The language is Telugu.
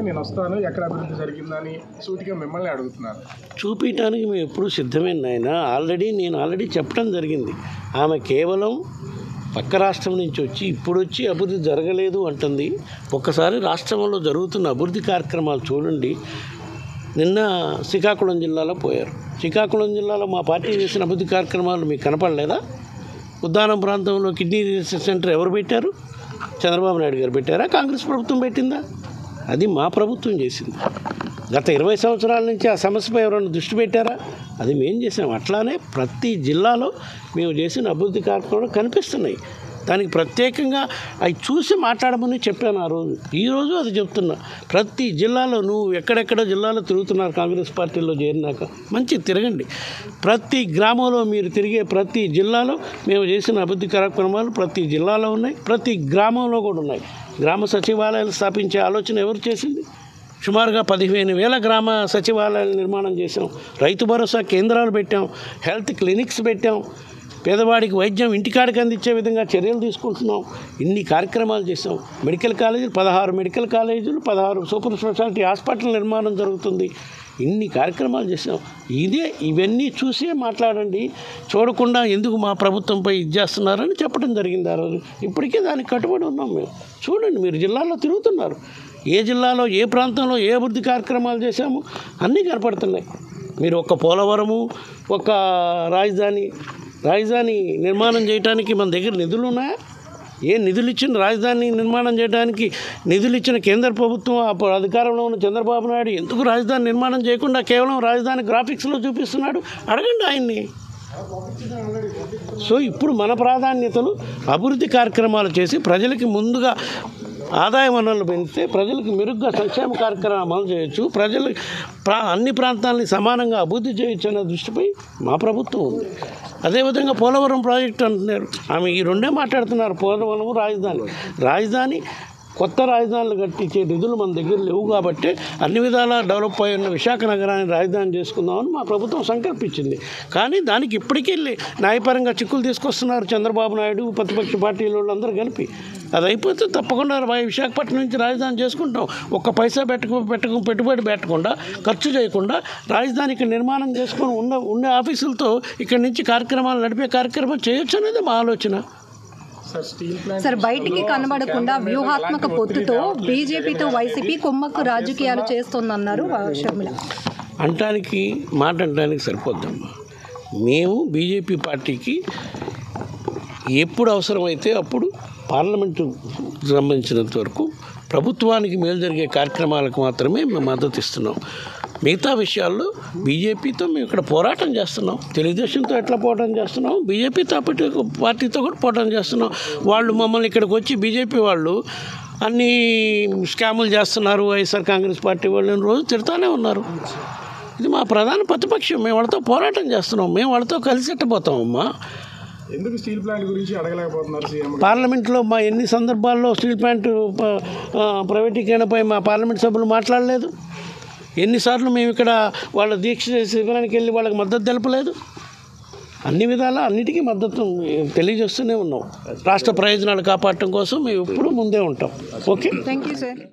నేను వస్తాను, ఎక్కడ అభివృద్ధి జరిగిందని సూటిగా మిమ్మల్ని అడుగుతున్నాను. చూపించడానికి మేము ఎప్పుడు సిద్ధమైన ఆయన. నేను ఆల్రెడీ చెప్పడం జరిగింది. ఆమె కేవలం పక్క రాష్ట్రం నుంచి వచ్చి ఇప్పుడు వచ్చి అభివృద్ధి జరగలేదు అంటుంది. ఒక్కసారి రాష్ట్రంలో జరుగుతున్న అభివృద్ధి కార్యక్రమాలు చూడండి. నిన్న శ్రీకాకుళం జిల్లాలో పోయారు. శ్రీకాకుళం జిల్లాలో మా పార్టీ చేసిన అభివృద్ధి కార్యక్రమాలు మీకు కనపడలేదా? ఉద్దానం ప్రాంతంలో కిడ్నీ రీసెర్చ్ సెంటర్ ఎవరు పెట్టారు? చంద్రబాబు నాయుడు గారు పెట్టారా? కాంగ్రెస్ ప్రభుత్వం పెట్టిందా? అది మా ప్రభుత్వం చేసింది. గత 20 సంవత్సరాల నుంచి ఆ సమస్యపై ఎవరైనా దృష్టి పెట్టారా? అది మేము చేసాం. అట్లానే ప్రతి జిల్లాలో మేము చేసిన అభివృద్ధి కార్యక్రమాలు కనిపిస్తున్నాయి. దానికి ప్రత్యేకంగా అవి చూసి మాట్లాడమని చెప్పాను ఆ రోజు. ఈరోజు అది చెప్తున్నా. ప్రతి జిల్లాలో నువ్వు ఎక్కడెక్కడ జిల్లాలో తిరుగుతున్నారు కాంగ్రెస్ పార్టీలో చేరినాక, మంచి తిరగండి. ప్రతి గ్రామంలో మీరు తిరిగే ప్రతి జిల్లాలో మేము చేసిన అభివృద్ధి కార్యక్రమాలు ప్రతి జిల్లాలో ఉన్నాయి, ప్రతి గ్రామంలో కూడా ఉన్నాయి. గ్రామ సచివాలయాలు స్థాపించే ఆలోచన ఎవరు చేసింది? సుమారుగా 15,000 గ్రామ సచివాలయాలు నిర్మాణం చేసాం. రైతు భరోసా కేంద్రాలు పెట్టాం, హెల్త్ క్లినిక్స్ పెట్టాం, పేదవాడికి వైద్యం ఇంటికాడికి అందించే విధంగా చర్యలు తీసుకుంటున్నాం. ఇన్ని కార్యక్రమాలు చేసాం. మెడికల్ కాలేజీలు 16 మెడికల్ కాలేజీలు, 16 సూపర్ స్పెషాలిటీ హాస్పిటల్ నిర్మాణం జరుగుతుంది. ఇన్ని కార్యక్రమాలు చేసాం. ఇవన్నీ చూసే మాట్లాడండి. చూడకుండా ఎందుకు మా ప్రభుత్వంపై ఇది చేస్తున్నారని చెప్పడం జరిగింది ఆ రోజు. ఇప్పటికే దానికి కట్టుబడి ఉన్నాం మేము. చూడండి, మీరు జిల్లాలో తిరుగుతున్నారు. ఏ జిల్లాలో ఏ ప్రాంతంలో ఏ అభివృద్ధి కార్యక్రమాలు చేశాము అన్నీ కనపడుతున్నాయి. మీరు ఒక పోలవరము, ఒక రాజధాని నిర్మాణం చేయడానికి మన దగ్గర నిధులు ఉన్నాయా? ఏ నిధులు ఇచ్చిన రాజధాని నిర్మాణం చేయడానికి నిధులు ఇచ్చిన కేంద్ర ప్రభుత్వం అధికారంలో ఉన్న చంద్రబాబు నాయుడు ఎందుకు రాజధాని నిర్మాణం చేయకుండా కేవలం రాజధాని గ్రాఫిక్స్లో చూపిస్తున్నాడు? అడగండి ఆయన్ని. సో ఇప్పుడు మన ప్రాధాన్యతలు అభివృద్ధి కార్యక్రమాలు చేసి ప్రజలకి ముందుగా ఆదాయ వనరులు పెంచితే ప్రజలకు మెరుగ్గా సంక్షేమ కార్యక్రమాలు అమలు చేయొచ్చు, ప్రజలు అన్ని ప్రాంతాలని సమానంగా అభివృద్ధి చేయొచ్చు అనే దృష్టిపై మా ప్రభుత్వం ఉంది. అదేవిధంగా పోలవరం ప్రాజెక్టు అంటున్నారు. ఆమె ఈ రెండే మాట్లాడుతున్నారు, పోలవరం రాజధాని కొత్త రాజధానులు కట్టించే నిధులు మన దగ్గర లేవు కాబట్టి అన్ని విధాలా డెవలప్ అయి ఉన్న విశాఖ నగరాన్ని రాజధాని చేసుకుందామని మా ప్రభుత్వం సంకల్పించింది. కానీ దానికి ఇప్పటికీ న్యాయపరంగా చిక్కులు తీసుకొస్తున్నారు చంద్రబాబు నాయుడు, ప్రతిపక్ష పార్టీల వాళ్ళందరూ కలిపి. అది అయిపోతే తప్పకుండా విశాఖపట్నం నుంచి రాజధాని చేసుకుంటాం. ఒక్క పైసా పెట్టుబడి పెట్టకుండా, ఖర్చు చేయకుండా రాజధానికి నిర్మాణం చేసుకొని ఉన్న ఆఫీసులతో ఇక్కడి నుంచి కార్యక్రమాలు నడిపే కార్యక్రమం చేయొచ్చు అనేది మా ఆలోచన. సార్, బయటికి కనబడకుండా వ్యూహాత్మక పొత్తుతో బీజేపీతో వైసీపీ కుమ్మక్కు రాజకీయాలు చేస్తోందన్నారు షర్మిల. అంటానికి సరిపోద్దమ్మా. మేము బీజేపీ పార్టీకి ఎప్పుడు అవసరమైతే అప్పుడు పార్లమెంటు సంబంధించినంత వరకు ప్రభుత్వానికి మేలు జరిగే కార్యక్రమాలకు మాత్రమే మేము మద్దతు ఇస్తున్నాం. మిగతా విషయాల్లో బీజేపీతో మేము ఇక్కడ పోరాటం చేస్తున్నాం. తెలుగుదేశంతో ఎట్లా పోరాటం చేస్తున్నాం, బీజేపీతో పార్టీతో కూడా పోరాటం చేస్తున్నాం. వాళ్ళు మమ్మల్ని ఇక్కడికి వచ్చి బీజేపీ వాళ్ళు అన్ని స్కాములు చేస్తున్నారు, వైఎస్ఆర్ కాంగ్రెస్ పార్టీ వాళ్ళు రోజు తిడతానే ఉన్నారు. ఇది మా ప్రధాన ప్రతిపక్షం. మేము వాళ్ళతో పోరాటం చేస్తున్నాం. మేము వాళ్ళతో కలిసిపోతామమ్మా. ఎందుకు స్టీల్ ప్లాంట్ గురించి అడగలేకపోతున్నారు సీఎం? పార్లమెంట్లో మా ఎన్ని సందర్భాల్లో స్టీల్ ప్లాంట్ ప్రైవేటీకరణపై మా పార్లమెంట్ సభ్యులు మాట్లాడలేదు? ఎన్నిసార్లు మేము ఇక్కడ వాళ్ళ దీక్ష శిబిరానికి వెళ్ళి వాళ్ళకి మద్దతు తెలపలేదు? అన్ని విధాలా అన్నిటికీ మద్దతు తెలియజేస్తూనే ఉన్నాం. రాష్ట్ర ప్రయోజనాలు కాపాడటం కోసం మేము ఎప్పుడూ ముందే ఉంటాం. Okay, thank you sir.